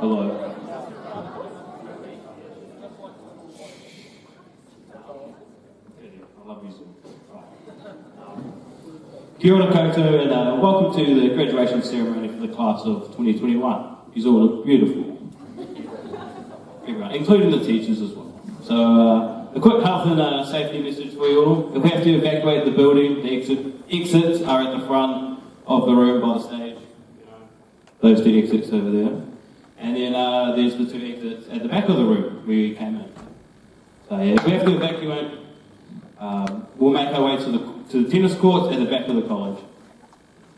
Hello. I love you so. Kia ora koutou, and welcome to the graduation ceremony for the class of 2021. You all look beautiful. Everyone, including the teachers as well. So, a quick health and safety message for you all. If we have to evacuate the building, the exits are at the front of the room by the stage. Those two exits over there. And then there's the two exits at the back of the room where we came in. So yeah, if we have to evacuate, we'll make our way to the tennis courts at the back of the college.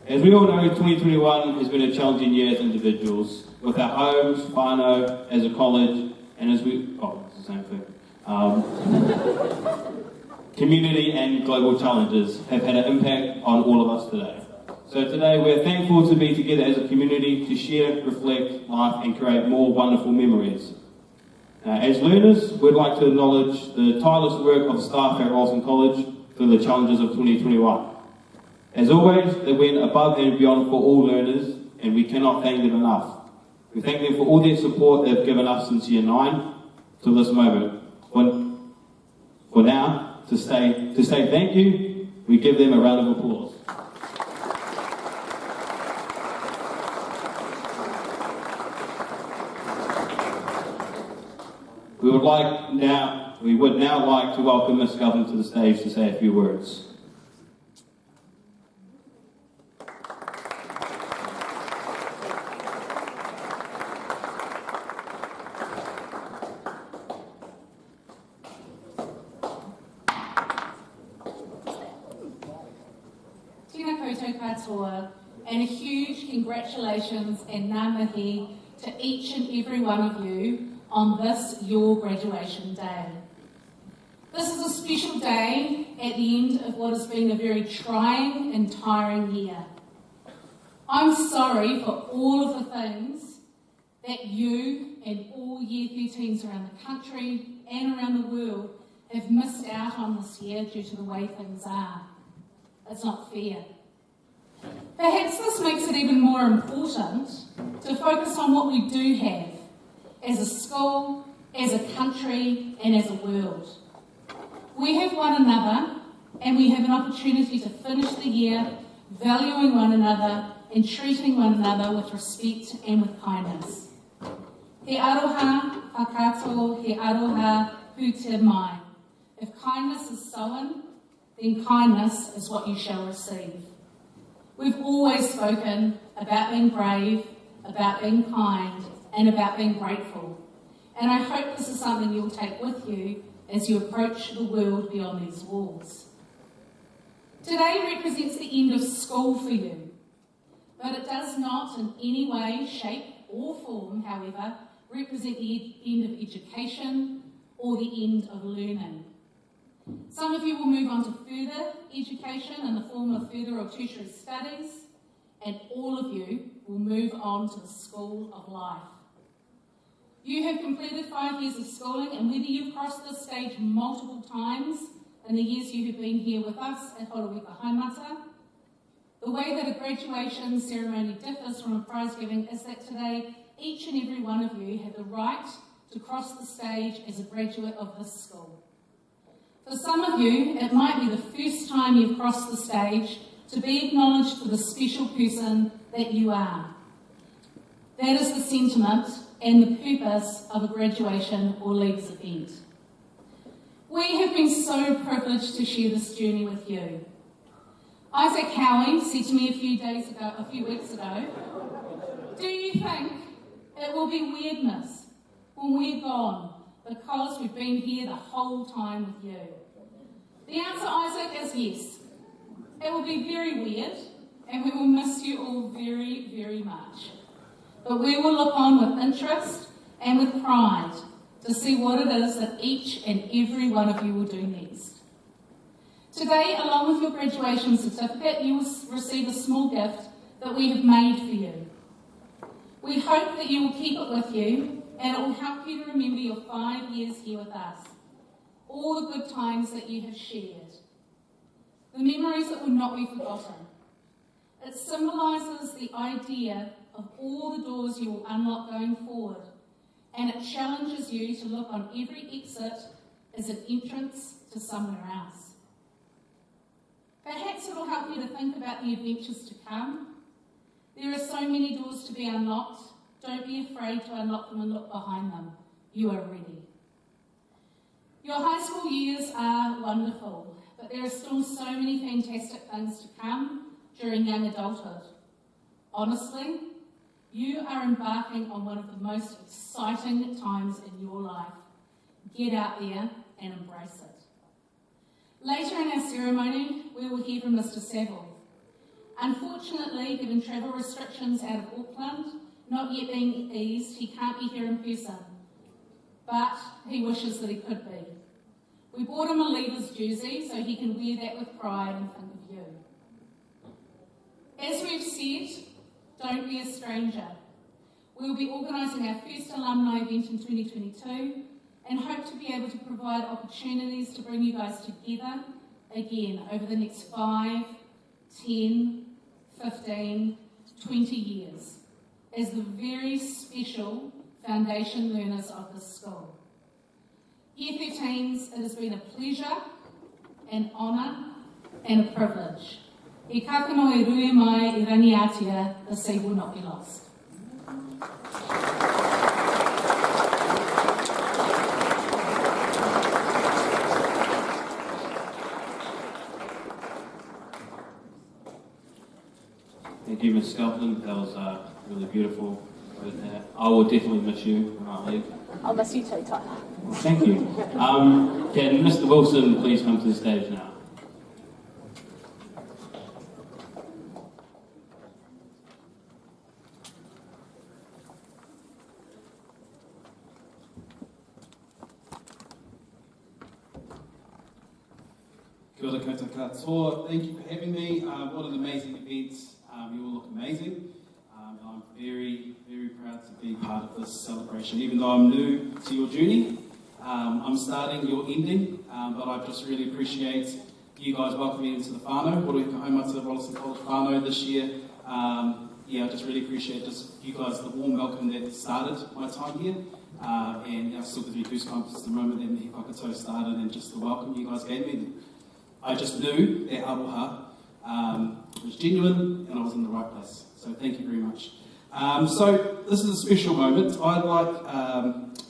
As we all know, 2021 has been a challenging year as individuals, with our homes, whānau, as a college, and as we, it's the same thing. Community and global challenges have had an impact on all of us today. So today we're thankful to be together as a community to share, reflect, laugh and create more wonderful memories. As learners, we'd like to acknowledge the tireless work of staff at Rolson College through the challenges of 2021. As always, they went above and beyond for all learners, and we cannot thank them enough. We thank them for all their support they've given us since year 9 to this moment. For now, to say thank you, we give them a round of applause. We would now like to welcome Ms. Governor to the stage to say a few words. Tēnā koutou katoa, and a huge congratulations and ngā mihi to each and every one of you on this, your graduation day. This is a special day at the end of what has been a very trying and tiring year. I'm sorry for all of the things that you and all Year 13s around the country and around the world have missed out on this year due to the way things are. It's not fair. Perhaps this makes it even more important to focus on what we do have as a school, as a country, and as a world. We have one another, and we have an opportunity to finish the year valuing one another and treating one another with respect and with kindness. He aroha whakato, he aroha hu te mai. If kindness is sown, then kindness is what you shall receive. We've always spoken about being brave, about being kind, and about being grateful. And I hope this is something you'll take with you as you approach the world beyond these walls. Today represents the end of school for you, but it does not in any way, shape or form, however, represent the end of education or the end of learning. Some of you will move on to further education in the form of further or tertiary studies, and all of you will move on to the school of life. You have completed 5 years of schooling, and whether you've crossed this stage multiple times in the years you have been here with us at Horowika Haumata, the way that a graduation ceremony differs from a prize giving is that today each and every one of you have the right to cross the stage as a graduate of this school. For some of you, it might be the first time you've crossed the stage to be acknowledged for the special person that you are. That is the sentiment and the purpose of a graduation or leaves event. We have been so privileged to share this journey with you. Isaac Cowie said to me a few weeks ago, do you think it will be weirdness when we're gone because we've been here the whole time with you? The answer, Isaac, is yes. It will be very weird, and we will miss you all very, very much. But we will look on with interest and with pride to see what it is that each and every one of you will do next. Today, along with your graduation certificate, you will receive a small gift that we have made for you. We hope that you will keep it with you, and it will help you to remember your 5 years here with us, all the good times that you have shared, the memories that will not be forgotten. It symbolises the idea of all the doors you will unlock going forward, and it challenges you to look on every exit as an entrance to somewhere else. Perhaps it will help you to think about the adventures to come. There are so many doors to be unlocked. Don't be afraid to unlock them and look behind them. You are ready. Your high school years are wonderful, but there are still so many fantastic things to come during young adulthood. Honestly, you are embarking on one of the most exciting times in your life. Get out there and embrace it. Later in our ceremony, we will hear from Mr. Saville. Unfortunately, given travel restrictions out of Auckland not yet being eased, he can't be here in person, but he wishes that he could be. We bought him a Leaders jersey so he can wear that with pride and think of you. As we've said, don't be a stranger. We will be organising our first alumni event in 2022 and hope to be able to provide opportunities to bring you guys together again over the next 5, 10, 15, 20 years as the very special foundation learners of this school. Year 13s, it has been a pleasure, an honour and a privilege. E kakano e rue mai I raniatia, the sea will not be lost. Thank you, Ms. Skelton. That was really beautiful. I will definitely miss you when I leave. I'll miss you too, Tyler. Well, thank you. Can Mr. Wilson please come to the stage now? Kia ora koutou katoa. Thank you for having me. What an amazing event. You all look amazing. And I'm very, very proud to be part of this celebration. Even though I'm new to your journey, I'm starting, you're ending, but I just really appreciate you guys welcoming me into the whānau. What do we home to Rolleston College whānau this year? I just really appreciate just you guys, the warm welcome that started my time here. And it still gives me goosebumps the moment that Mihi Whakato started and just the welcome you guys gave me. I just knew that aroha was genuine and I was in the right place. So thank you very much. So this is a special moment. I'd like,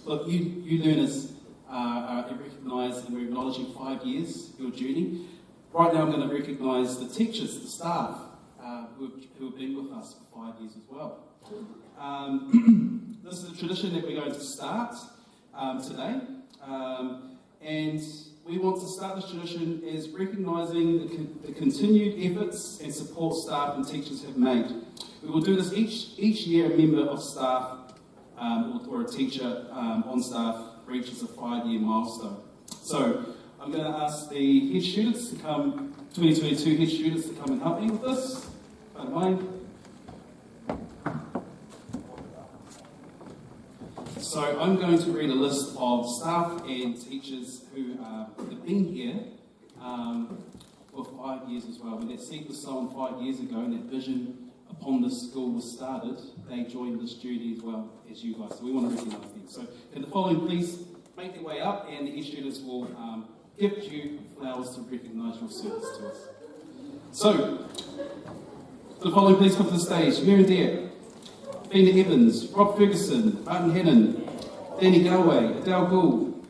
look, you learners are recognised and we're acknowledging 5 years, your journey. Right now I'm going to recognise the teachers, the staff who have been with us for 5 years as well. This is a tradition that we're going to start today. And we want to start this tradition as recognising the continued efforts and support staff and teachers have made. We will do this each year. A member of staff or a teacher on staff reaches a 5-year milestone. So I'm going to ask the head students to come, 2022 head students to come and help me with this. Don't mind. So I'm going to read a list of staff and teachers who have been here for 5 years as well. When that seed was sown 5 years ago and that vision upon this school was started, they joined this journey as well as you guys. So we want to recognise them. So can the following please make their way up and the head students will give you flowers to recognise your service to us. So, the following please come to the stage. Miriam Deere, Bina Evans, Rob Ferguson, Martin Hannon, Danny Galway, Adele Gould,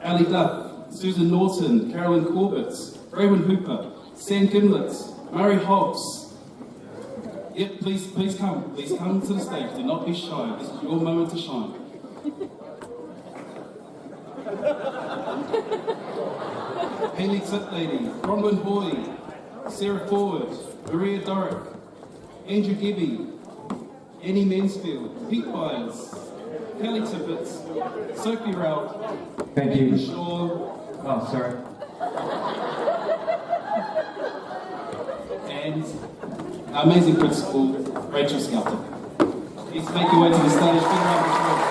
Ali Duff, Susan Norton, Carolyn Corbett, Raymond Hooper, Sam Gimlet, Murray Hobbs. Yep, please come to the stage. Do not be shy. This is your moment to shine. Hayley Titlady, Bronwyn Hoy, Sarah Forward, Maria Dorick, Andrew Gebby, Annie Mansfield, Pete Byers, Kelly Tippett, Sophie Rout. Thank you. Shaw. Oh, sorry. And our amazing principal, Rachel Skelton. Please make your way to the stage. Big round of applause.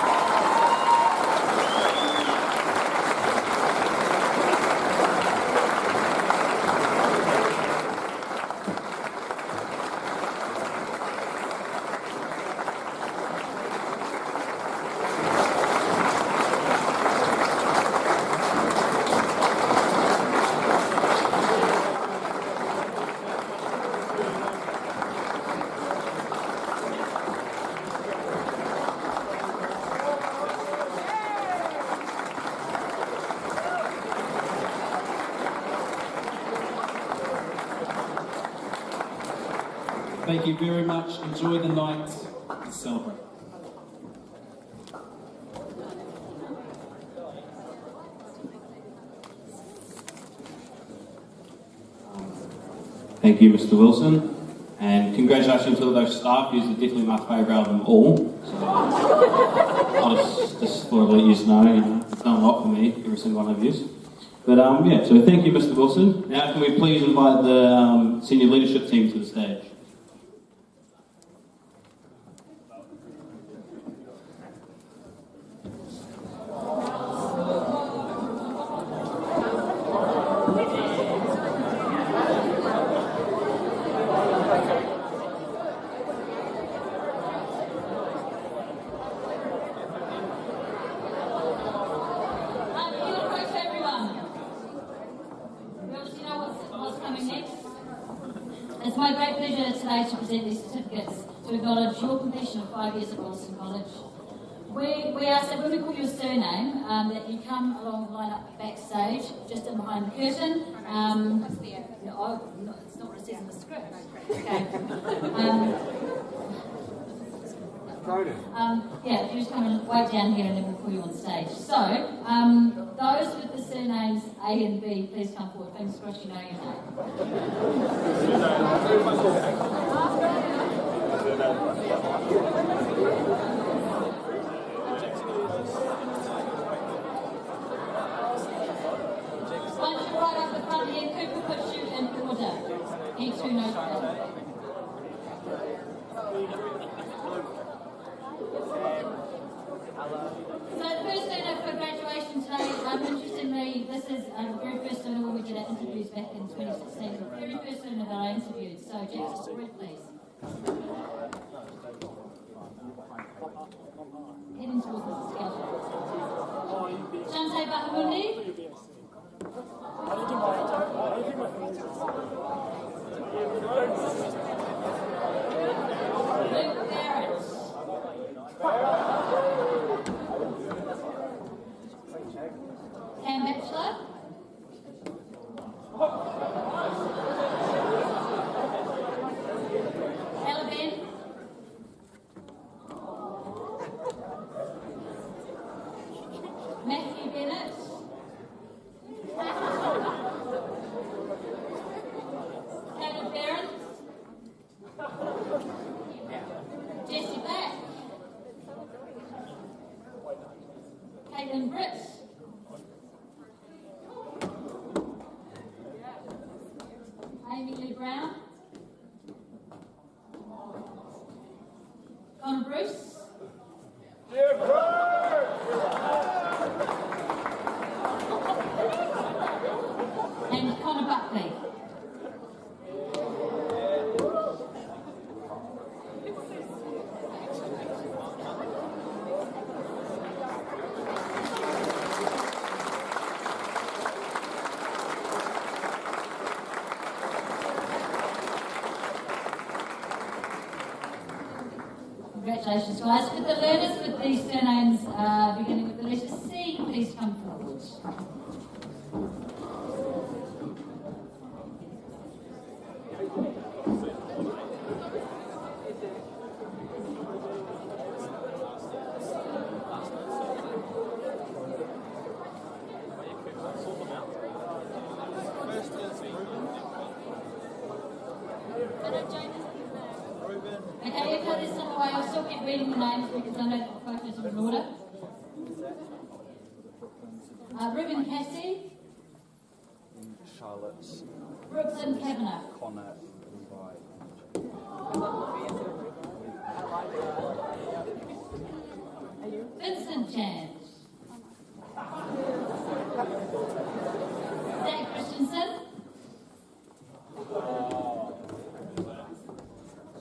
Thank you very much. Enjoy the night. Let's celebrate. Thank you, Mr. Wilson. And congratulations to all those staff. You're definitely my favourite out of them all. So I'll just thought I'd let you know, it's done a lot for me, every single one of you. But yeah, so thank you, Mr. Wilson. Now can we please invite the senior leadership team to the stage? It's my great pleasure today to present these certificates to acknowledge your completion of 5 years at Rolleston College. We ask that when we call your surname, that you come along and line up backstage, just in behind the curtain. It's not what it says in the script. Okay. Yeah, if you just come and wait down here and then we'll call you on stage. So, those with the surnames A and B, please come forward. Fingers crossed you know your name. Once you're right up the front here, Cooper puts you in order. Each who knows that. So the first dinner for graduation today, interestingly, this is the very first dinner when we did our interviews back in 2016. The very first dinner that I interviewed. So Jack, forward please. Heading towards the schedule. Shante Bahamundi. Luke Barrett. Cam Batchelor. Ella Ben. Matthew Bennett. Caleb Barron. Jesse Black. Caitlin Britt. Amy Lee Brown. Connor Bruce. And Connor Buckley. Congratulations, guys. With the learners with these surnames beginning with the letter C, please come forward. Okay, if there's some way, I'll still keep reading the names because I know that the photos are in order. Ruben Cassie. Charlotte. Brooklyn Kavanagh. Connor. Vincent Jan. Zach Christensen.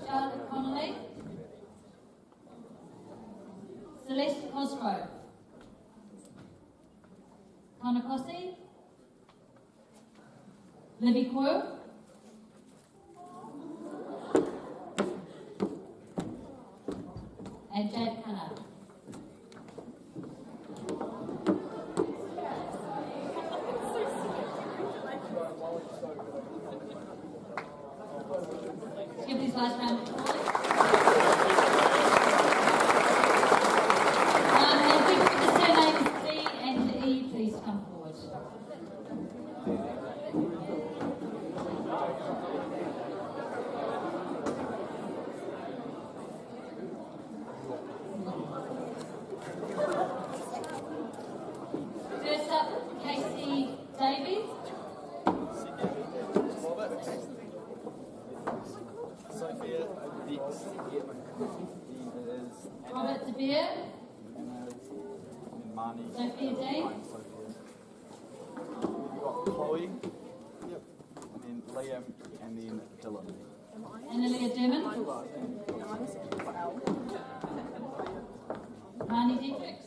Charlotte Connolly. Celeste Cosgrove. Connor Cossey. Libby Coyle. And Jade Cunner. Give these last round of applause. And people with the surnames C and E, please come forward. First up, Casey Davies. Sophia Dix. Robert De Beer. Marnie. Sophia Dean. We've got Chloe. Yep. And then Liam and then Dylan. Annalia Derman. Marnie Dietrich.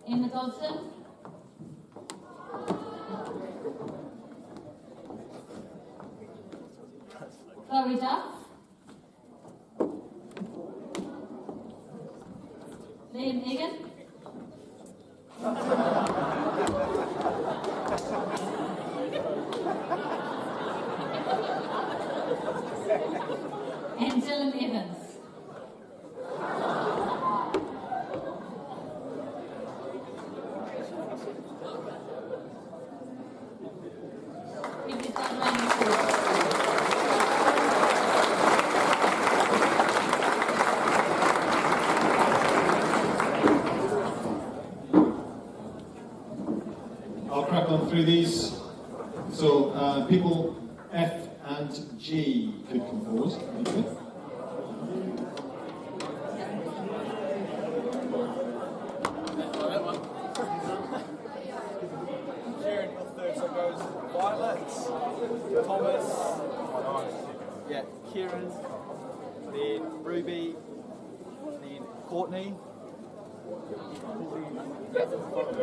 Emma Dodson. Chloe Duff. Liam Egan. And Dylan Evans. Give this one a round of applause. I'll crack on through these. So, people F and G could come forward. Thank you. Sharon third, so goes Violet, Thomas, yeah, Kieran, then Ruby, then Courtney.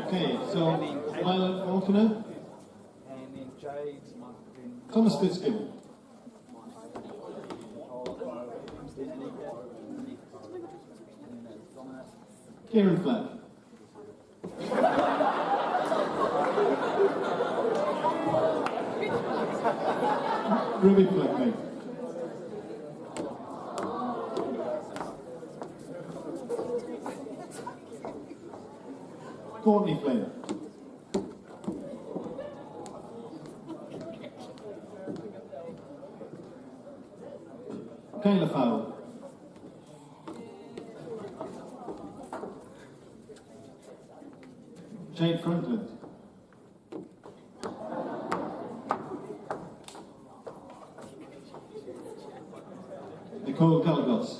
Okay, so Violet Faulkner, And then Jade, then Thomas Fitzgibbon, then Anika, and then Dominic. Kieran Flack, Ruby Flack, mate. Courtney Flynn, Kayla Fowle, Jade Franklin, Nicole Galgos,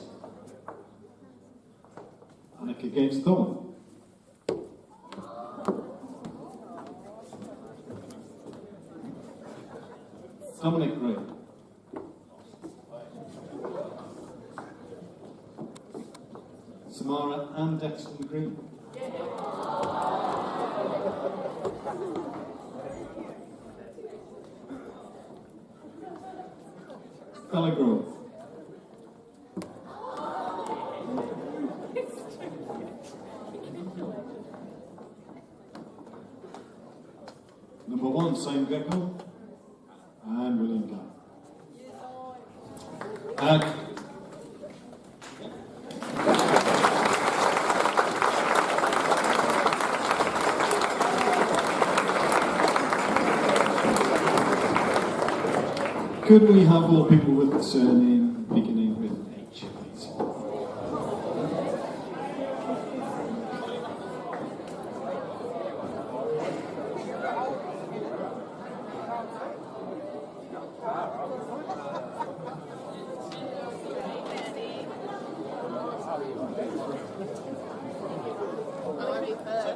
Nick against Thorne, Dominic Gray, Samara and Dexton Green, Stella Grove, number 1, Simon Greco, and William Clark. Could we have all people with the surname beginning with H, please?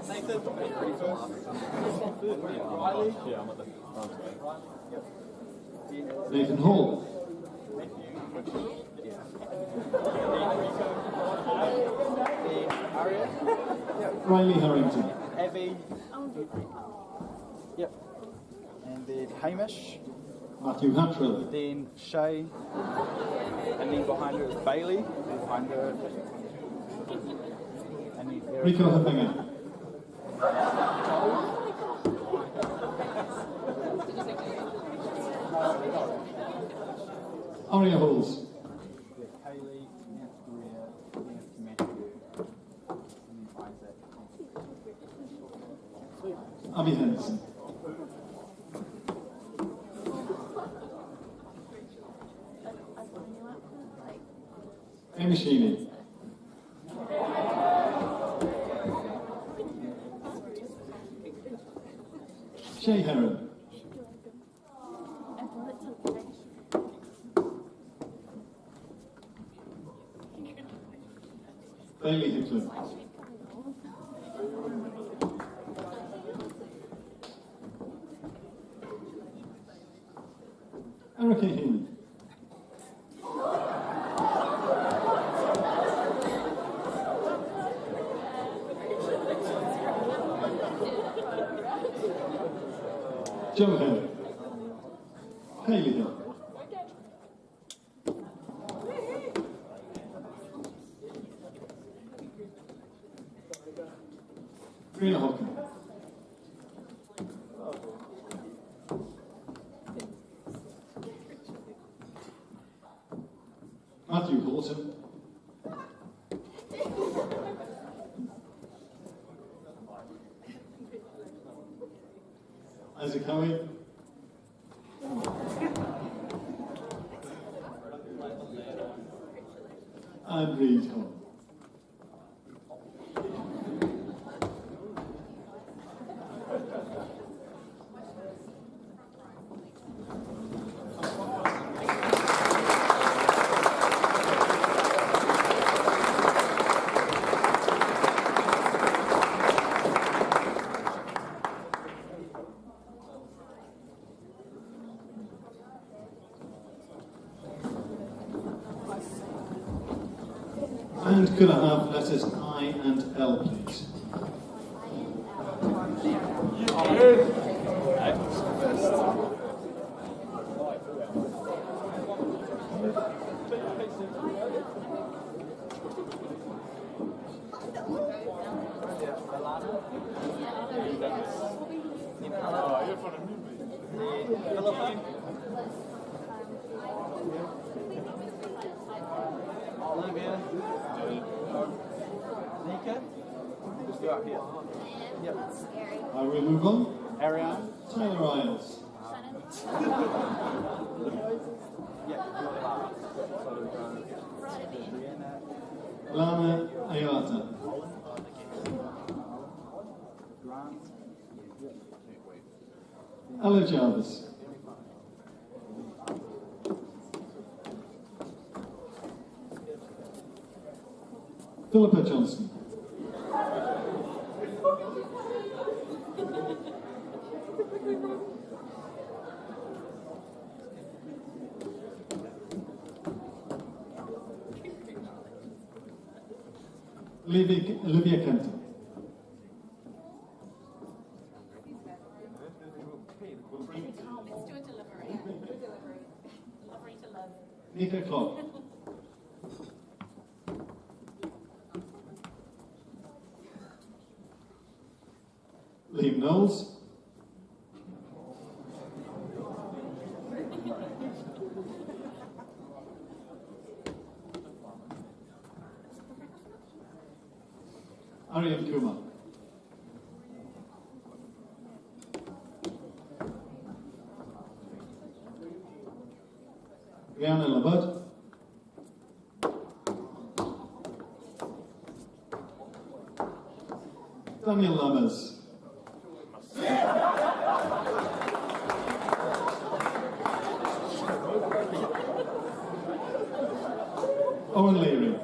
Nathan, ready first? Riley? Yeah, I'm at the Nathan Hall, Aria? Riley Harrington, Abby? Yep. And then Hamish? Matthew Hattrell, Then Shay? And then behind her is Bailey? Behind her. And then Eric. Rico Huffinger, Aria Halls. Kaylee, Nancy Greer, Nancy Matthew, and then Isaac. Abby Henderson. Amy Sheely. Shay Heron. Bailey Hickler. Erica Healy. Joe Hill. Hayley Hill. Rena Hawken. Matthew Horton. Isaac Howie. And Reed Hall. And could I have letters I and L, please? Olivia. Nika. Just go up here. Yep. I will move on. Ariane. Tyler Isles. Yep. Lana Ayata. Grant. Ella Jarvis. Philippa Johnson. Olivia Kempton. Let's do a delivery. Delivery to love. Nika Clark. Liam Knowles. Aryan Kumar. Rihanna Labud. Daniel Lammers. Owen Leary.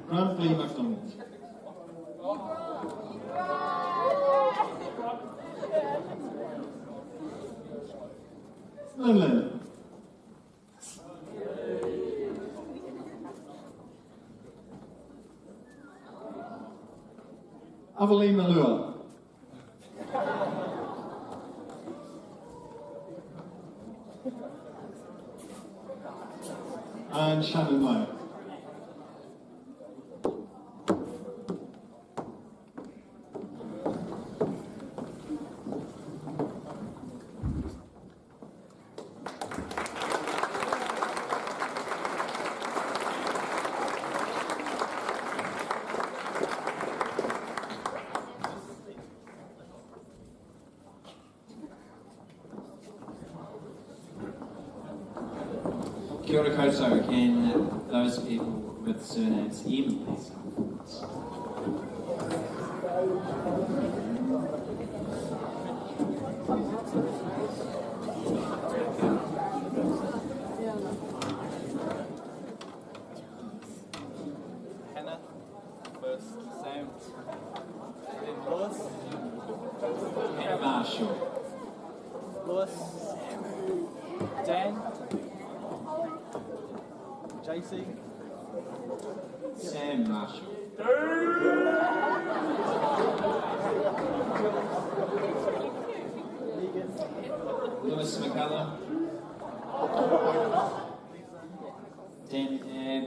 Grant Lee MacDonald. Lynn. Aveline Malua. And Shannon Meyer. Kia ora koutou, can those people with surnames M please come forward? Hannah, first Sam, then Lewis, And Marshall. Lewis, Dan, JC, Sam Marshall. Lewis McCullum. Dan Ab.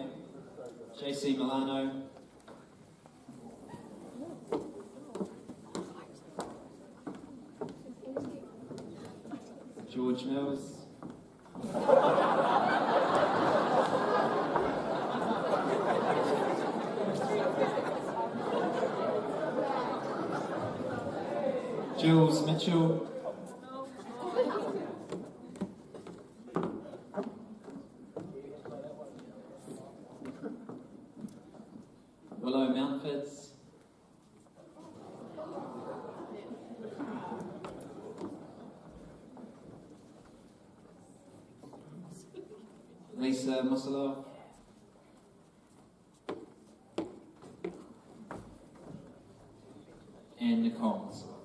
JC Milano. George Mills. Jules Mitchell. Willow Mountfits. Lisa Musselov. And Nicole Musselov.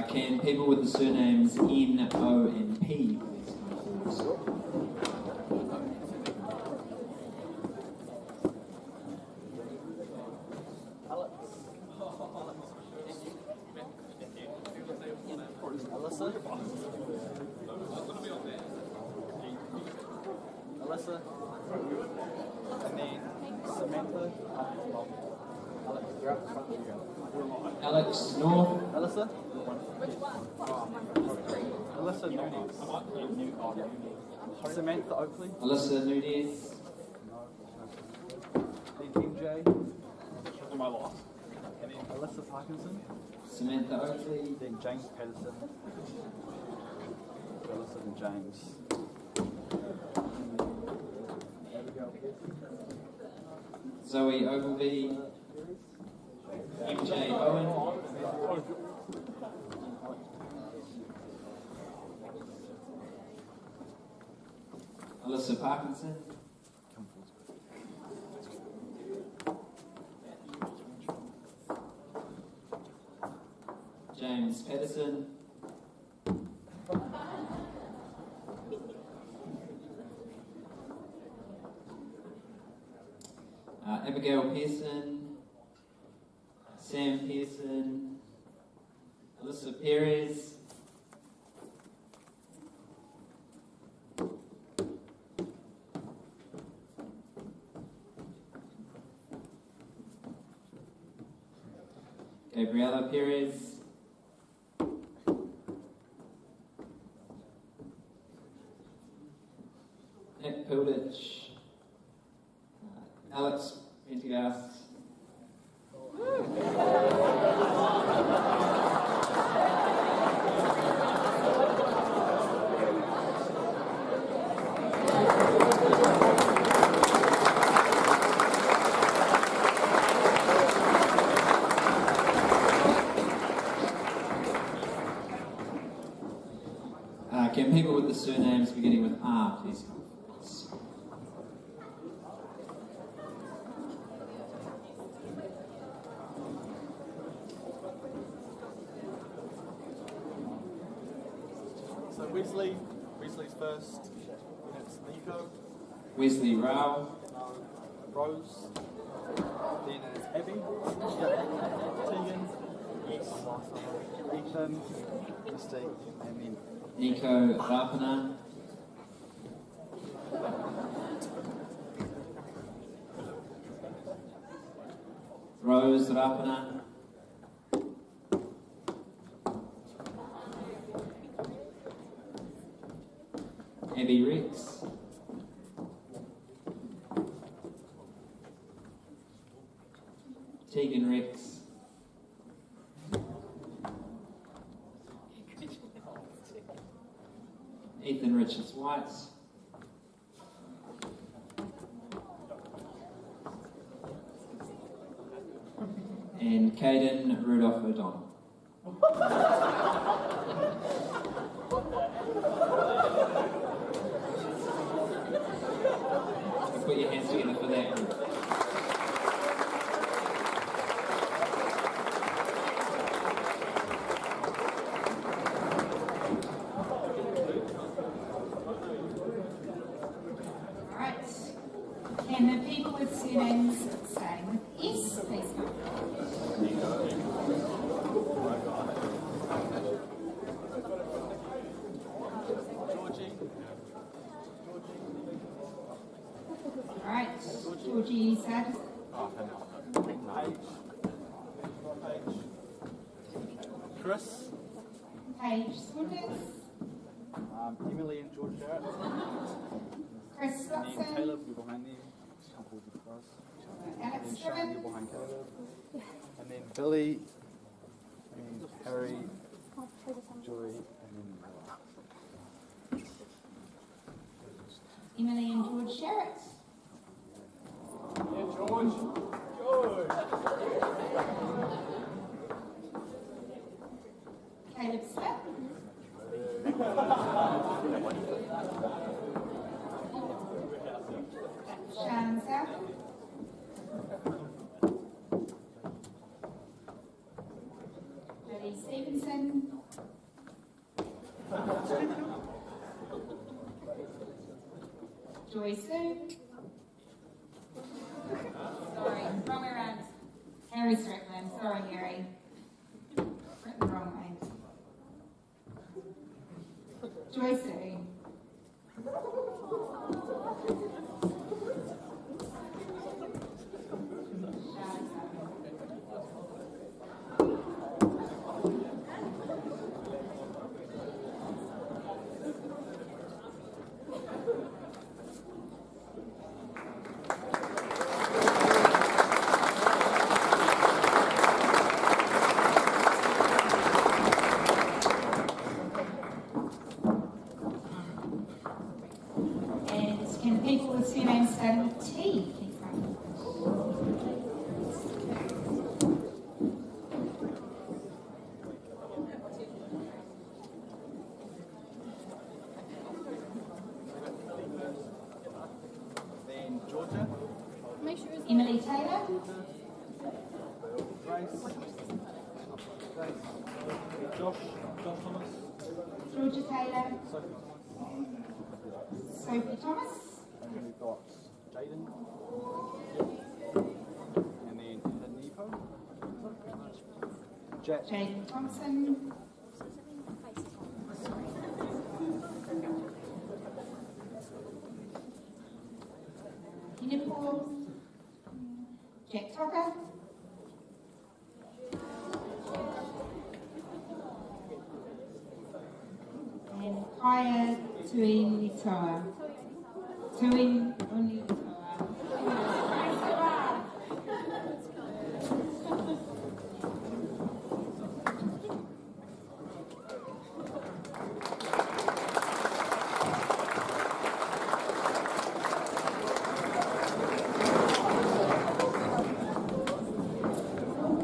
Can people with the surnames N, O, and P please come forward? Alyssa, Alyssa, and then Samantha, Alex North. Alyssa, Alyssa Nunes, Samantha Oakley, Alyssa Nunez. then MJ, and then Alyssa Parkinson, Samantha Oakley. then James Patterson, Alyssa and James. Zoe Ogilvie. MJ Owen. Alyssa Parkinson. James Patterson. Abigail Pearson. Sam Pearson. Alyssa Perez. Gabriela Perez. Nick Pilditch. Alex Pendergast. Can people with the surnames beginning with R please come forward? So Wesley's first, then it's Nico, Wesley Rao. Rose, then it's Abby, Tegan, Ethan, Mystique, and then Nico Rapana. Rose Rapana. Abby Rex. Tegan Rex. Ethan Richards White. And Caden Rudolph O'Donnell. Put your hands together for that group. Alright. Can the people with surnames starting with S, please come? Alright, Georgie Sad. Chris, Paige Swinders. Emily and George Jarrett, Chris and then Watson. Caleb, you're behind them. Come forward with Chris. Alex And Shane, you're Scriven. behind Caleb. And then Billy, and Harry, Joy, and then Noah. Emily and George Sharrett. Caleb Smith. Shannon South. Lily Stevenson. Joy Sue. Sorry, wrong way around. Harry Strickland. Sorry, Harry. Written the wrong way. Joy Sue. And can people with surnames starting with T please come? Then Georgia, Emily Taylor. Grace, Josh Thomas, Georgia Taylor. Sophie, Sophie Thomas. and then we've got Jaden, and then Nico, Jack, Jaden Thompson. Nepal. Jack Tucker. And Kaya Tuinitoa. Tuinitoa.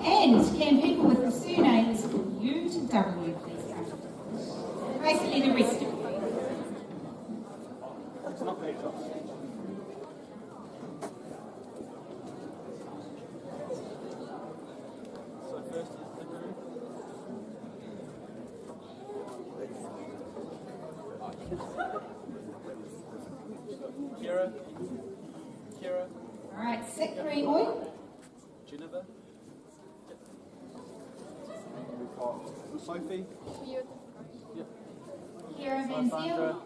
And can people with the surnames U to W please come? Basically the rest of you. it's not very tough. So first is the group. Kira, Alright, Sikri Oi. Geneva. And we've got Sophie. Yep. Kira Van Sandra.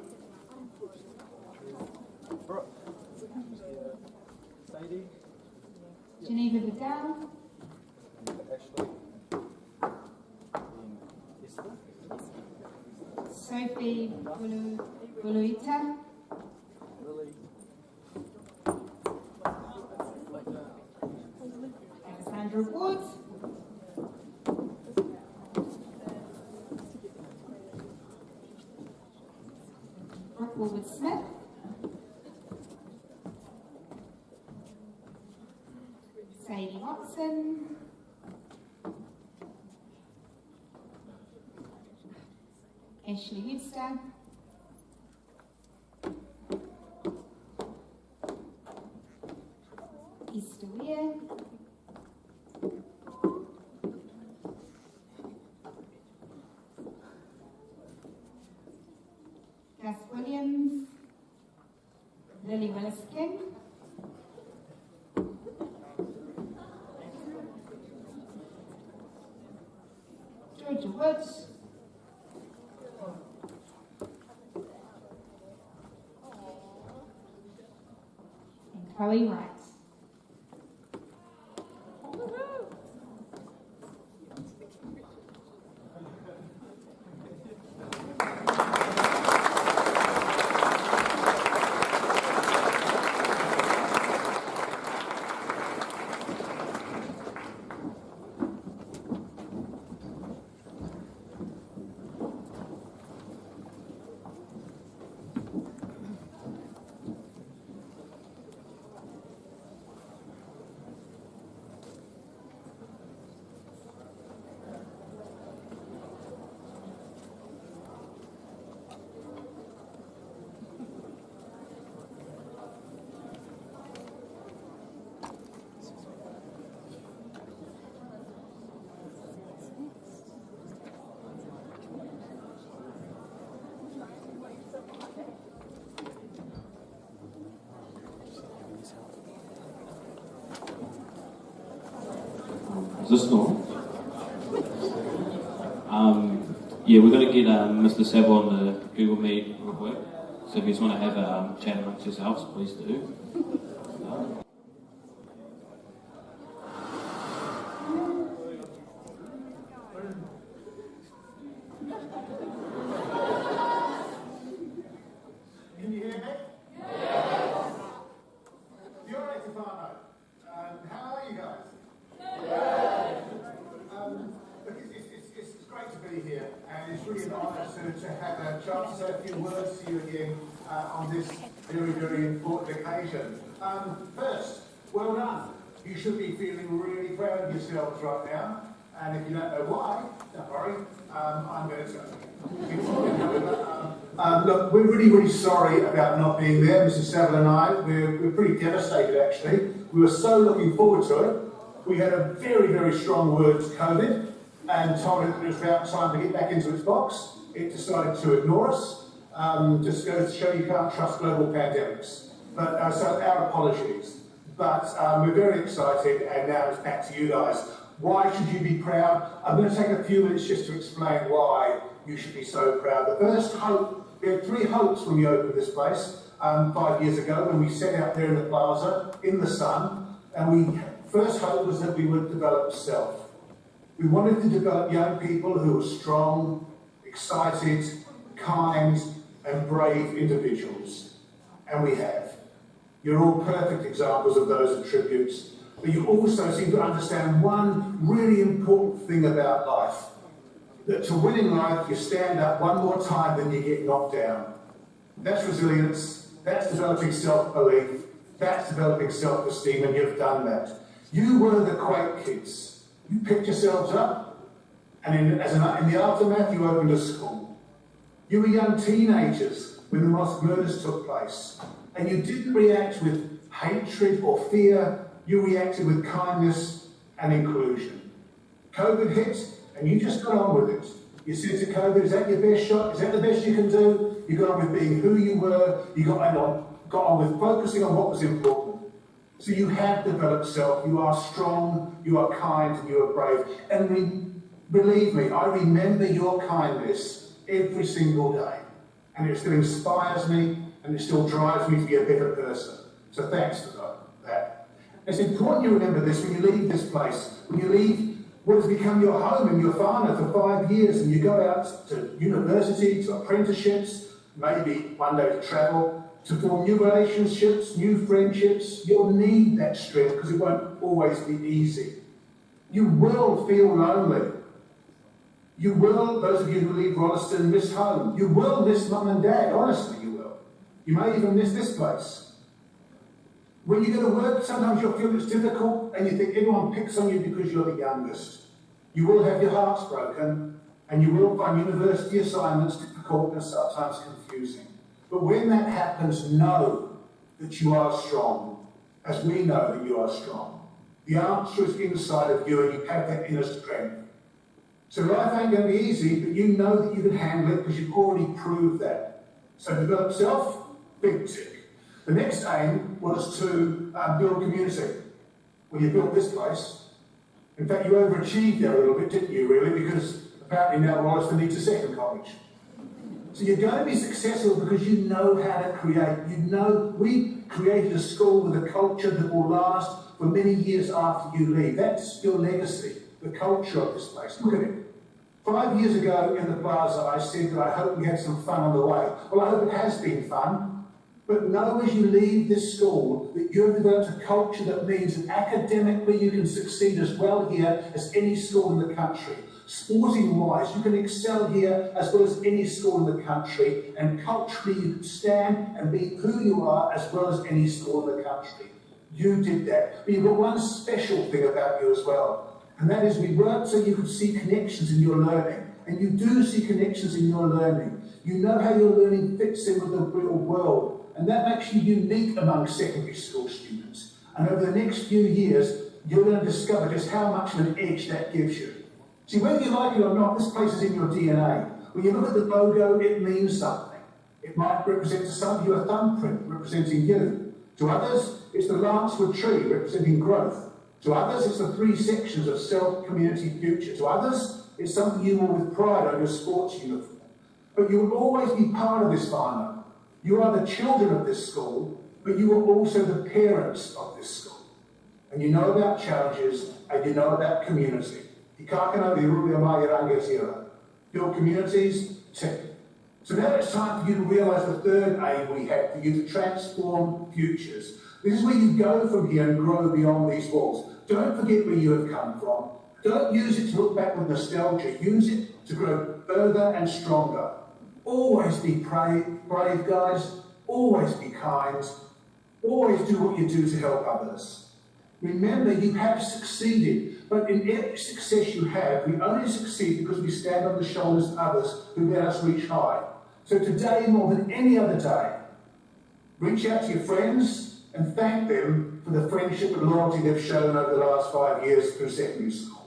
Ziel. Brooke. Sadie. Geneva Vidal. And Ashley. And Esther. Sophie Bulu Buluita, Alexandra Wood, Brooke Woolwood-Smith, Sadie Watson, Ashley Webster, Esther Weir, Gus Williams, Lily Willis-King, Georgia Wood, and Chloe Wright. Is this normal? Yeah, we're going to get Mr. Sab on the Google Meet real quick. So if you just want to have a chat amongst yourselves, please do. Can you hear me? Yes. You're right, Stefano. How are you guys? Look, it's great to be here, and it's really an honour to have a chance to say a few words to you again on this very, very important occasion. First, well done. You should be feeling really proud of yourselves right now, and if you don't know why, don't worry, I'm going to tell you. Look, we're really, really sorry about not being there, Mrs. Saville and I. We're pretty devastated, actually. We were so looking forward to it. We had a very, very strong word to COVID and told it that it was about time to get back into its box. It decided to ignore us. Just goes to show you can't trust global pandemics. But so our apologies. But we're very excited, and now it's back to you guys. Why should you be proud? I'm going to take a few minutes just to explain why you should be so proud. The first hope, we had 3 hopes when we opened this place 5 years ago, when we set out there in the plaza, in the sun, and first hope was that we would develop self. We wanted to develop young people who were strong, excited, kind, and brave individuals. And we have. You're all perfect examples of those attributes. But you also seem to understand one really important thing about life. That to win in life, you stand up one more time than you get knocked down. That's resilience. That's developing self-belief. That's developing self-esteem, and you've done that. You were the Quake kids. You picked yourselves up, and in the aftermath, you opened a school. You were young teenagers when the mosque murders took place, and you didn't react with hatred or fear. You reacted with kindness and inclusion. COVID hit, and you just got on with it. You said to COVID, is that your best shot? Is that the best you can do? You got on with being who you were. You got on with focusing on what was important. So you have developed self. You are strong, you are kind, and you are brave. And believe me, I remember your kindness every single day. And it still inspires me, and it still drives me to be a better person. So thanks for that. It's important you remember this when you leave this place, when you leave what has become your home and your whānau for 5 years, and you go out to university, to apprenticeships, maybe one day to travel, to form new relationships, new friendships. You'll need that strength because it won't always be easy. You will feel lonely. You will, those of you who leave Rolleston, miss home. You will miss mum and dad, honestly you will. You may even miss this place. When you go to work, sometimes you'll feel it's difficult and you think everyone picks on you because you're the youngest. You will have your hearts broken and you will find university assignments difficult and sometimes confusing. But when that happens, know that you are strong, as we know that you are strong. The answer is inside of you and you have that inner strength. So life ain't going to be easy, but you know that you can handle it because you've already proved that. So develop self, big tick. The next aim was to build community. Well, you built this place. In fact, you overachieved there a little bit, didn't you, really? Because apparently now Rolleston needs a second college. So you're going to be successful because you know how to create. You know, we created a school with a culture that will last for many years after you leave. That's your legacy, the culture of this place. Look at it. 5 years ago in the plaza, I said that I hope we had some fun on the way. Well, I hope it has been fun. But know as you leave this school that you've developed a culture that means that academically you can succeed as well here as any school in the country. Sporting-wise, you can excel here as well as any school in the country. And culturally, you can stand and be who you are as well as any school in the country. You did that. But you've got one special thing about you as well. And that is we worked so you could see connections in your learning. And you do see connections in your learning. You know how your learning fits in with the real world. And that makes you unique among secondary school students. And over the next few years, you're going to discover just how much of an edge that gives you. See, whether you like it or not, this place is in your DNA. When you look at the logo, it means something. It might represent to some of you a thumbprint representing you. To others, it's the lancewood tree representing growth. To others, it's the 3 sections of self, community, future. To others, it's something you wore with pride on your sports uniform. But you will always be part of this whānau. You are the children of this school, but you are also the parents of this school. And you know about challenges, and you know about community. Build communities, tick. So now it's time for you to realise the third aim we have for you to transform futures. This is where you go from here and grow beyond these walls. Don't forget where you have come from. Don't use it to look back with nostalgia. Use it to grow further and stronger. Always be brave, guys. Always be kind. Always do what you do to help others. Remember, you have succeeded, but in every success you have, we only succeed because we stand on the shoulders of others who let us reach high. So today, more than any other day, reach out to your friends and thank them for the friendship and loyalty they've shown over the last 5 years through secondary school.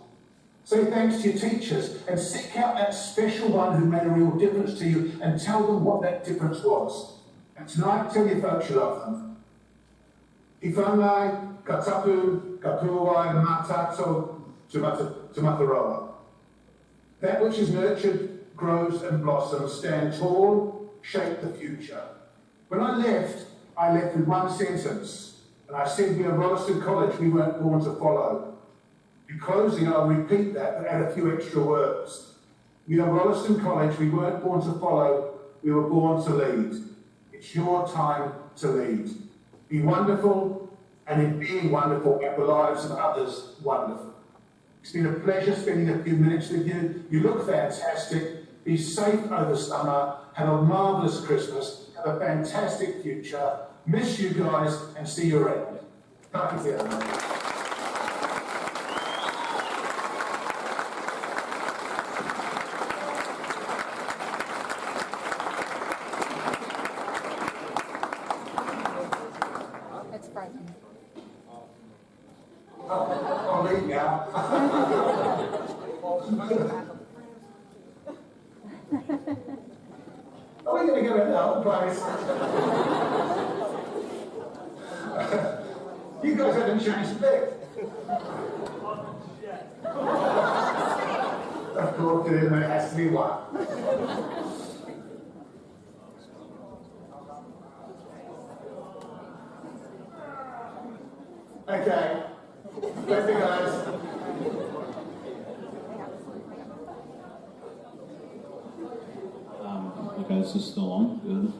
Say thanks to your teachers and seek out that special one who made a real difference to you and tell them what that difference was. And tonight, tell your folks you love them. I whāngai, ka tapu, ka puawai, mātātou, te mataroa. That which is nurtured, grows and blossoms, stand tall, shape the future. When I left with one sentence, and I said we are Rolleston College, we weren't born to follow. In closing, I'll repeat that, but add a few extra words. We are Rolleston College, we weren't born to follow, we were born to lead. It's your time to lead. Be wonderful, and in being wonderful, make the lives of others wonderful. It's been a pleasure spending a few minutes with you. You look fantastic. Be safe over summer. Have a marvellous Christmas. Have a fantastic future. Miss you guys, and see you around. Thank you. I'll leave now. Are we going to go to another place? You guys haven't changed a bit. Of course, there has to be one. Okay. Thank you, guys. Okay, this is still on. Good.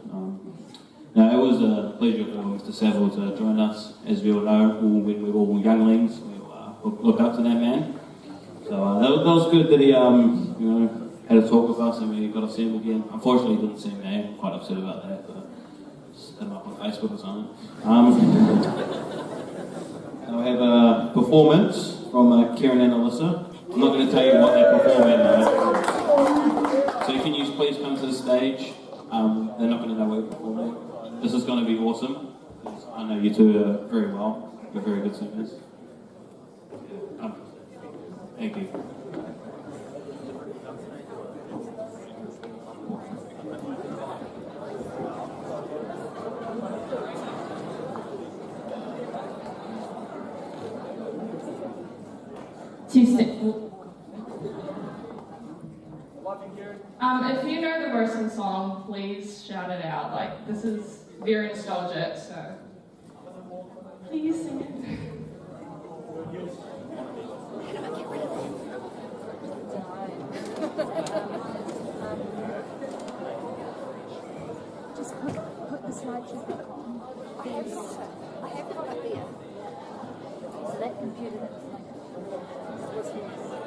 Now, it was a pleasure for Mr. Saville to join us. As we all know, when we were all younglings, we looked up to that man. So that was good that he, had a talk with us and we got to see him again. Unfortunately, he didn't see me. I'm quite upset about that, but just hit him up on Facebook or something. Now we have a performance from Kieran and Alyssa. I'm not going to tell you what they're performing though. So can you please come to the stage? They're not going to know what you're performing. This is going to be awesome. I know you two very well. You're very good singers. Yeah, thank you. Two-step. If you know the verse in the song, please shout it out. Like, this is very nostalgic, so please sing it. Just put the slideshow back on. Yes. I have got it there. So that computer that's like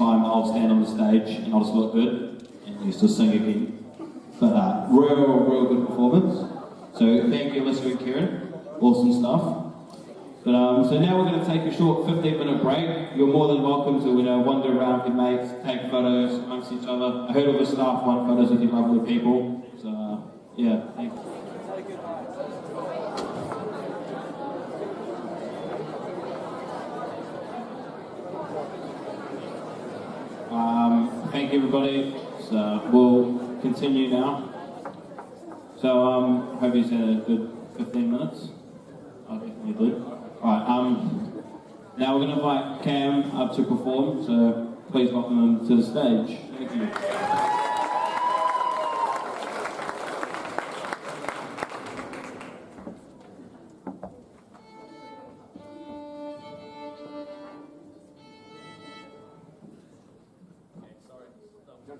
time I'll stand on the stage and I'll just look good and you still sing again. But real good performance. So thank you, Alyssa and Kieran. Awesome stuff. But so now we're going to take a short 15-minute break. You're more than welcome to wander around with your mates, take photos amongst each other. I heard all the staff want photos with you lovely people. So yeah, thank you. Thank you, everybody. So we'll continue now. So hope you had a good 15 minutes. I definitely did. Right. Now we're going to invite Cam up to perform. So please welcome him to the stage. Thank you.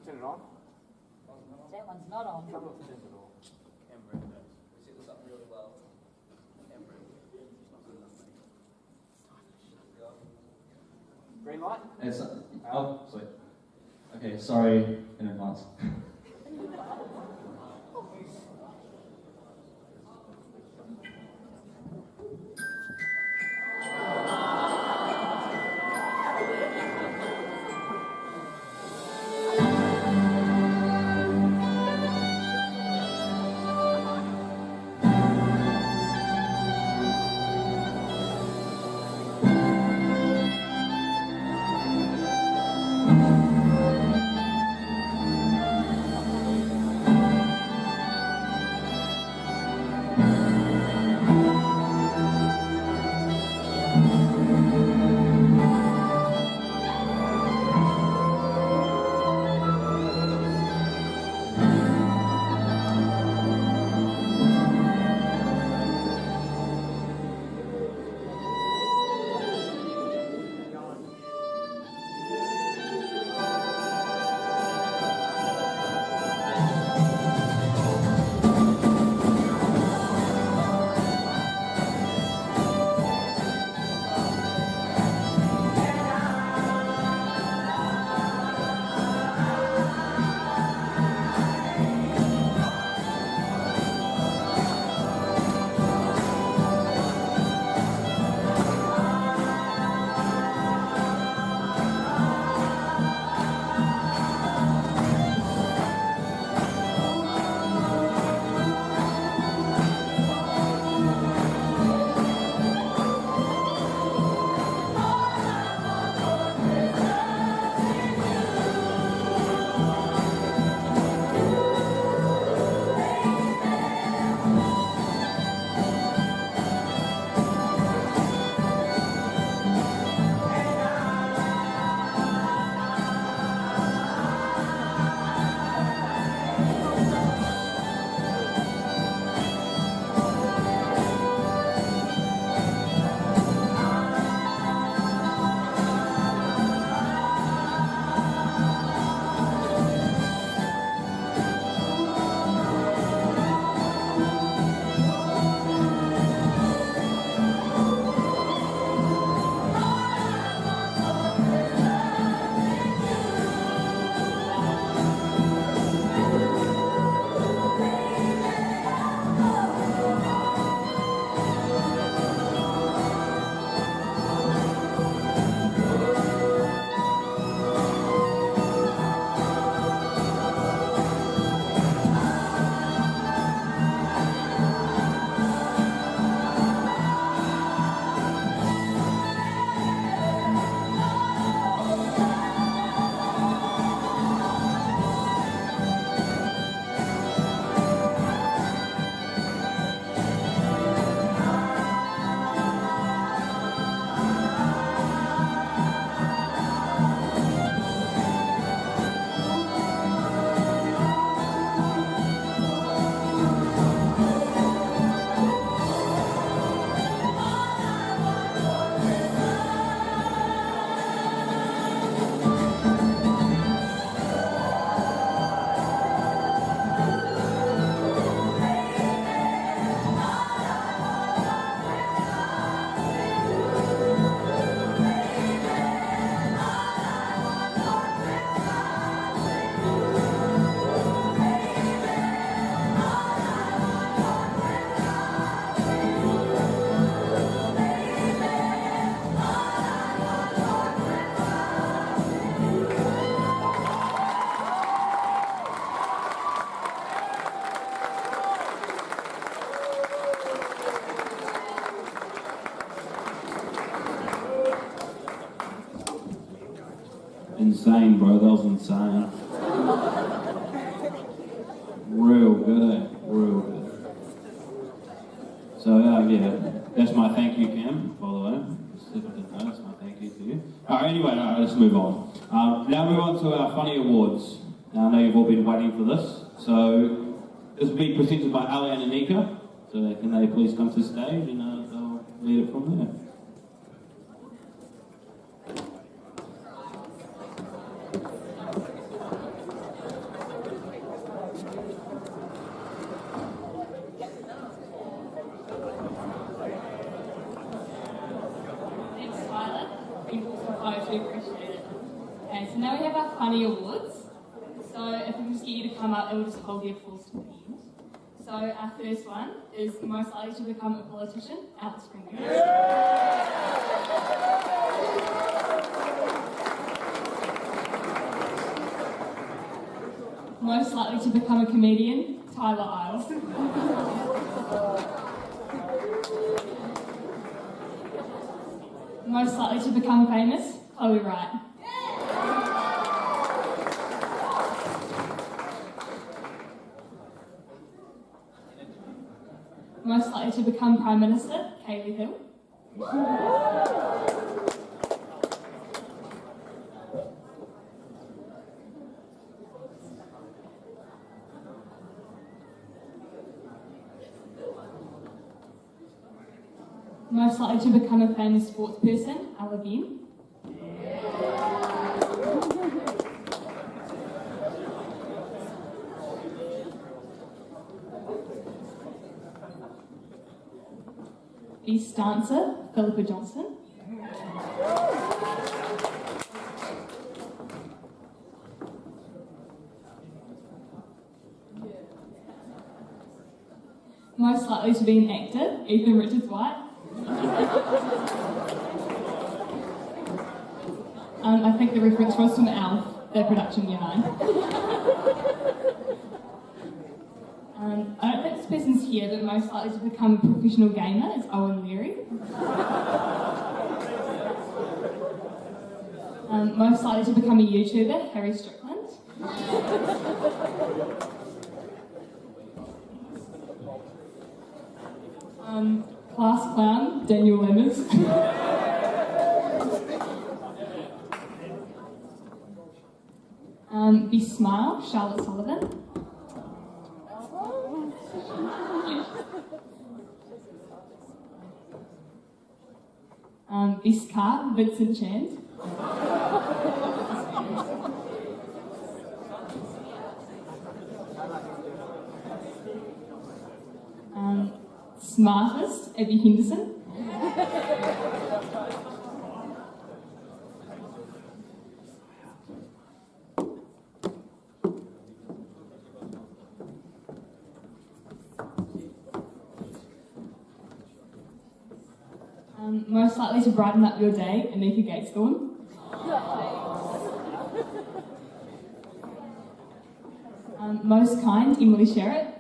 Turn it on. That one's not on. Green light? It's, oh, sweet. Okay, sorry in advance. Insane, bro. That was insane. Real good, eh? Real good. So, yeah, that's my thank you, Cam, by the way. Just if I didn't know, that's my thank you to you. Alright, anyway, let's move on. Now move on to our funny awards. Now, I know you've all been waiting for this. So, this will be presented by Ali and Anika. So, can they please come to the stage and they'll lead it from there. Okay, so now we have our funny awards. So if we just get you to come up and we'll just hold the applause to the end. So our first one is most likely to become a politician, Alex Springfield. Most likely to become a comedian, Tyler Isles. Most likely to become famous, Chloe Wright. Most likely to become Prime Minister, Kaylee Hill. Most likely to become a famous sports person, Ella Bean. Best dancer, Philippa Johnson. Most likely to be an actor, Ethan Richards-White. I think the reference was from Alf, the production Year 9. I don't think this person's here, but most likely to become a professional gamer is Owen Leary. Most likely to become a YouTuber, Harry Strickland. Class clown, Daniel Lemmers. Best smile, Charlotte Sullivan. Best car, Vincent Chand. Smartest, Abby Henderson. Most likely to brighten up your day, Anika Gatesthorne. Most kind, Emily Sherritt.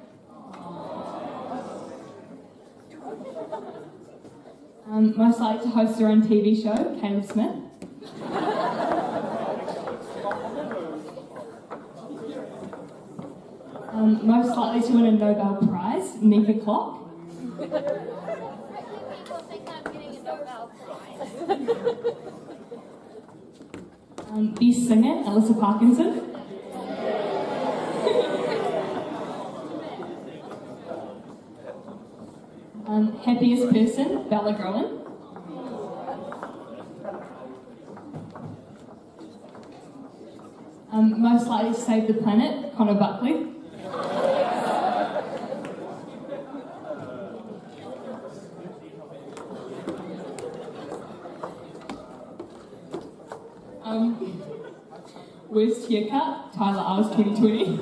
Most likely to host her own TV show, Caleb Smith. Most likely to win a Nobel Prize, Nika Klock. Best singer, Alyssa Parkinson. Happiest person, Bella Groen. Most likely to save the planet, Connor Buckley. Worst haircut, Tyler Isles 2020.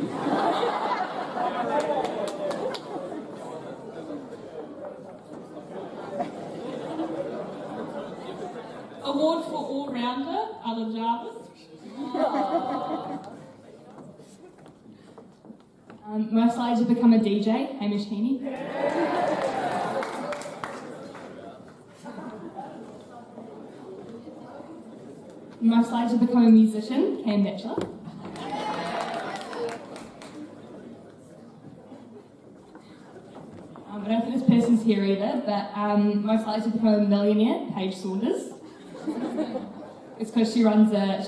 Award for all-rounder, Alan Jarvis. Most likely to become a DJ, Hamish Heaney. Most likely to become a musician, Cam Bachelor. I don't think this person's here either, but most likely to become a millionaire, Paige Saunders. It's because she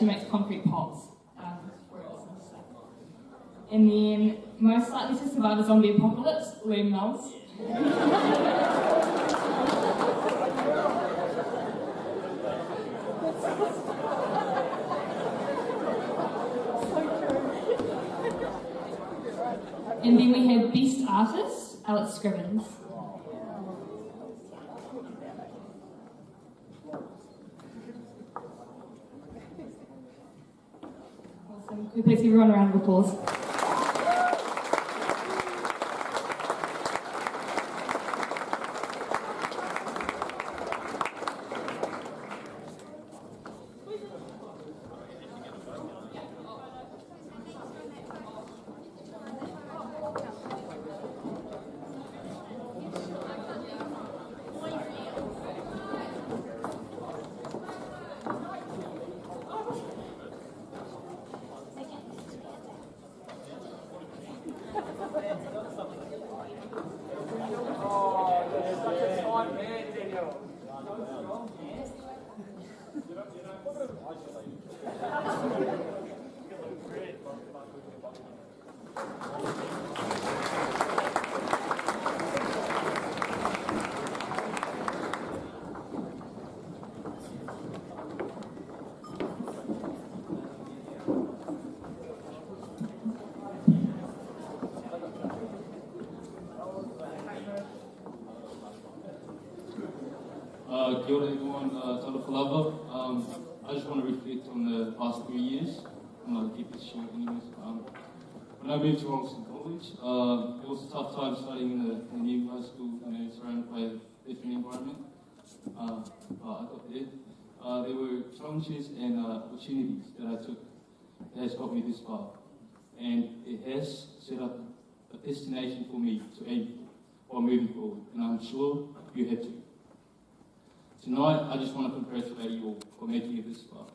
makes concrete pots for her business. And then most likely to survive a zombie apocalypse, Liam Knowles. And then we have Best Artist, Alex Scrivens. Awesome. Can we please give everyone a round of applause? Kia ora everyone, tala falava. I just want to reflect on the past 3 years. I'm going to keep this short anyways. When I moved to Rolleston College, it was a tough time studying in the new high school, surrounded by a different environment. But I got there. There were challenges and opportunities that I took that has got me this far. And it has set up a destination for me to aim for while moving forward. And I'm sure you have too. Tonight, I just want to congratulate you all for making it this far.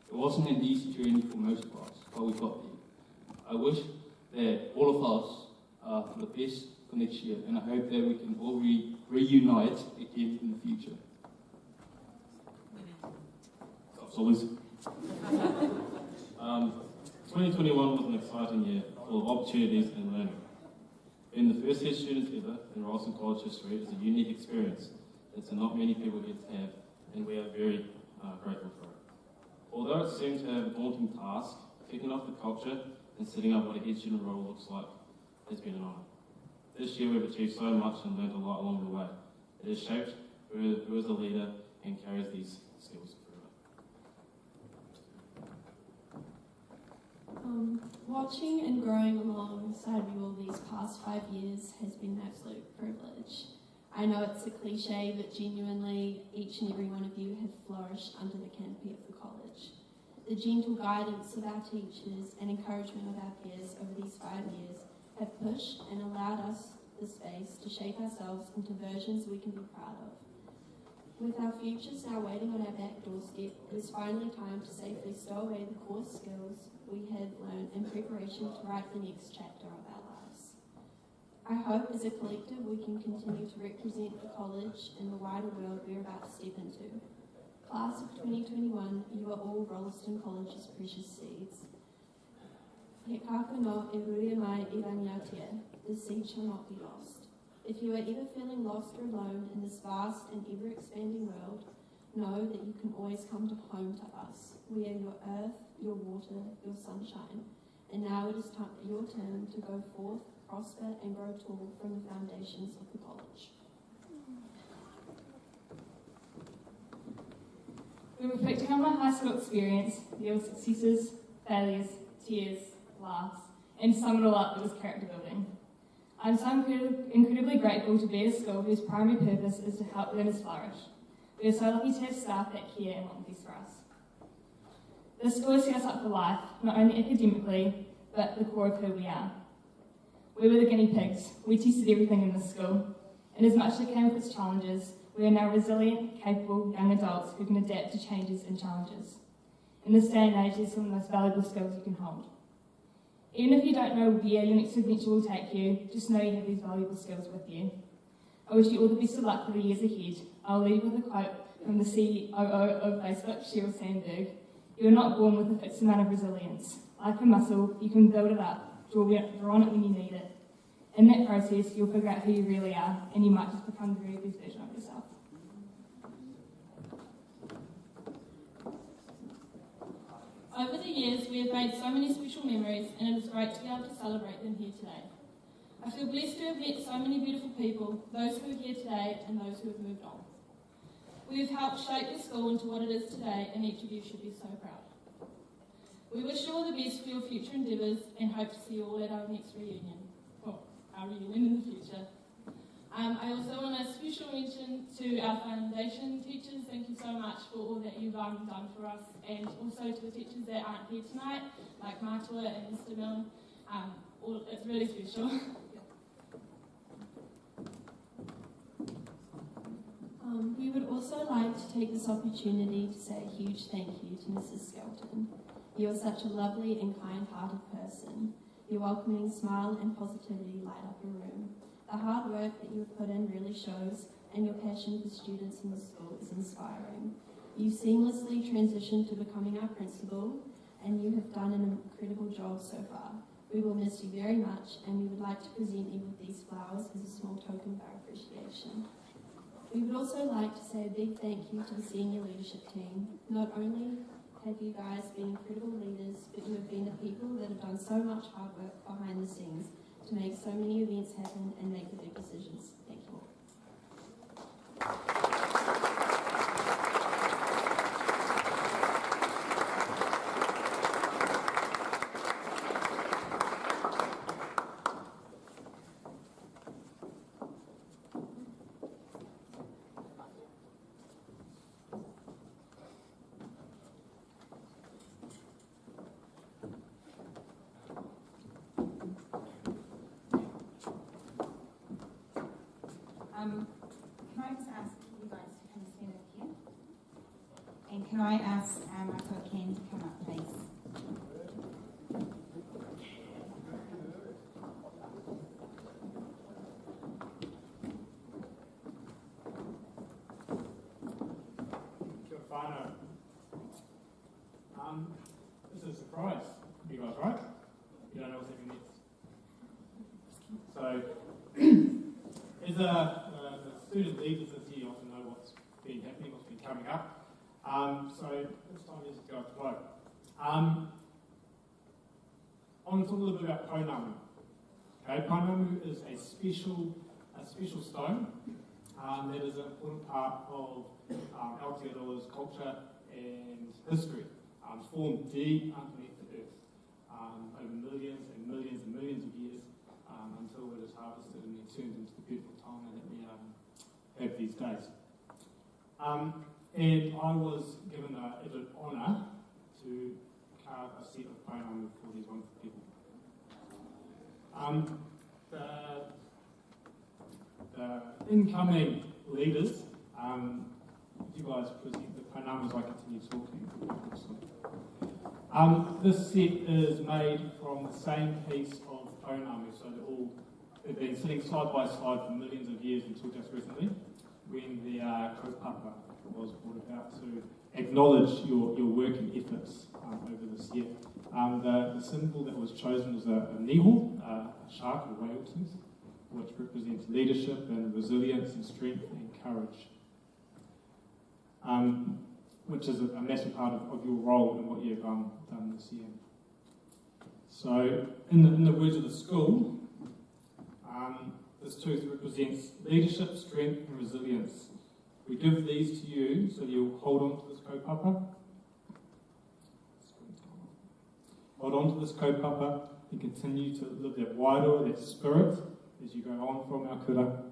It wasn't an easy journey for most of us, but we got there. I wish that all of us are for the best for next year, and I hope that we can all reunite again in the future. So listen. 2021 was an exciting year, full of opportunities and learning. Being the first year students ever in Rolleston College history is a unique experience that not many people get to have, and we are very grateful for it. Although it seemed to have a daunting task, kicking off the culture and setting up what a head student role looks like has been an honour. This year we've achieved so much and learned a lot along the way. It has shaped who is a leader and carries these skills further. Watching and growing alongside you all these past 5 years has been an absolute privilege. I know it's a cliche, but genuinely, each and every one of you have flourished under the canopy of the college. The gentle guidance of our teachers and encouragement of our peers over these 5 years have pushed and allowed us the space to shape ourselves into versions we can be proud of. With our futures now waiting on our back doorstep, it is finally time to safely stow away the core skills we have learned in preparation to write the next chapter of our lives. I hope as a collective we can continue to represent the college and the wider world we're about to step into. Class of 2021, you are all Rolleston College's precious seeds. He kako no e ruia mai I rangiatia, the seed shall not be lost. If you are ever feeling lost or alone in this vast and ever-expanding world, know that you can always come home to us. We are your earth, your water, your sunshine. And now it is your turn to go forth, prosper and grow tall from the foundations of the college. When reflecting on my high school experience, there were successes, failures, tears, laughs, and to sum it all up, it was character building. I'm so incredibly grateful to be at a school whose primary purpose is to help learners flourish. We are so lucky to have staff that care and want the best for us. This school has set us up for life, not only academically, but the core of who we are. We were the guinea pigs. We tested everything in this school. And as much as it came with its challenges, we are now resilient, capable young adults who can adapt to changes and challenges. In this day and age, they're some of the most valuable skills you can hold. Even if you don't know where your next adventure will take you, just know you have these valuable skills with you. I wish you all the best of luck for the years ahead. I'll leave with a quote from the CEO of Facebook, Sheryl Sandberg. You are not born with a fixed amount of resilience. Like a muscle, you can build it up, draw on it when you need it. In that process, you'll figure out who you really are, and you might just become the very best version of yourself. Over the years, we have made so many special memories, and it is great to be able to celebrate them here today. I feel blessed to have met so many beautiful people, those who are here today and those who have moved on. We have helped shape the school into what it is today, and each of you should be so proud. We wish you all the best for your future endeavours and hope to see you all at our next reunion. Well, our reunion in the future. I also want to special mention to our foundation teachers. Thank you so much for all that you've done for us, and also to the teachers that aren't here tonight, like Matua and Mr. Milne. It's really special. We would also like to take this opportunity to say a huge thank you to Mrs. Skelton. You are such a lovely and kind-hearted person. Your welcoming smile and positivity light up a room. The hard work that you have put in really shows, and your passion for students in the school is inspiring. You seamlessly transitioned to becoming our principal, and you have done an incredible job so far. We will miss you very much, and we would like to present you with these flowers as a small token of our appreciation. We would also like to say a big thank you to the senior leadership team. Not only have you guys been incredible leaders, but you have been the people that have done so much hard work behind the scenes to make so many events happen and make the big decisions. Thank you all. Can I just ask you guys to come stand up here? And can I ask Matua Ken to come up, please? Kia whānau. This is a surprise for you guys, right? You don't know what's happening next. So, as the student leaders this year often know what's been happening, what's been coming up. So this time is go to flow. I want to talk a little bit about Pounamu. Okay, Pounamu is a special stone that is an important part of Aotearoa's culture and history. It's formed deep underneath the earth over millions and millions and millions of years until it is harvested and then turned into the beautiful taonga that we have these days. And I was given the honour to carve a set of Pounamu for these wonderful people. The incoming leaders, you guys present the Pounamu as I continue talking. This set is made from the same piece of Pounamu, so they've been sitting side by side for millions of years until just recently, when the kaupapa was brought about to acknowledge your work and efforts over this year. The symbol that was chosen was a niho, a shark, a whale tooth, which represents leadership and resilience and strength and courage, which is a massive part of your role in what you've done this year. So, in the words of the school, this tooth represents leadership, strength and resilience. We give these to you so that you'll hold on to this kaupapa. Hold on to this kaupapa and continue to live that wairoa, that spirit, as you go on from our kura.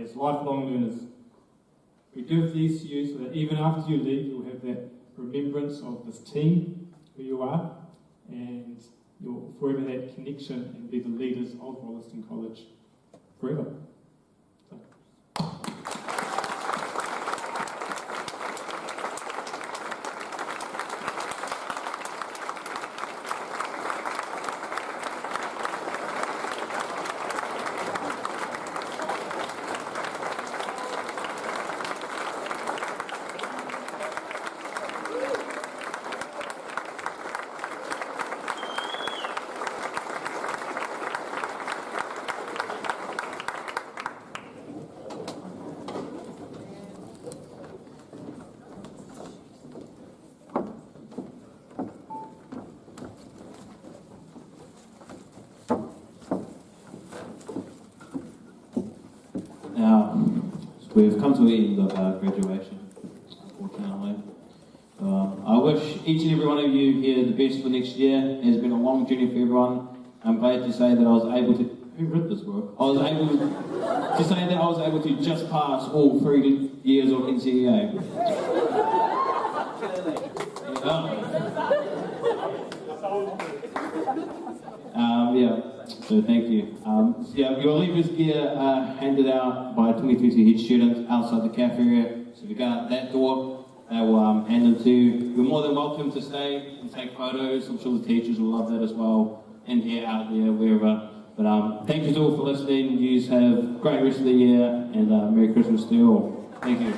As lifelong learners, we give these to you so that even after you leave, you'll have that remembrance of this team, who you are, and you'll forever that connection and be the leaders of Rolleston College forever. we've come to the end of our graduation, unfortunately. I wish each and every one of you here the best for next year. It has been a long journey for everyone. I'm glad to say that I was able to... Who read this work? I was able to say that I was able to just pass all 3 years of NCEA. Yeah, so thank you. Yeah, your leavers gear handed out by 2020 head students outside the cafe area. So if you go out that door, they will hand them to you. You're more than welcome to stay and take photos. I'm sure the teachers will love that as well. And here, out there, wherever. But thank you all for listening. You have a great rest of the year, and Merry Christmas to you all. Thank you.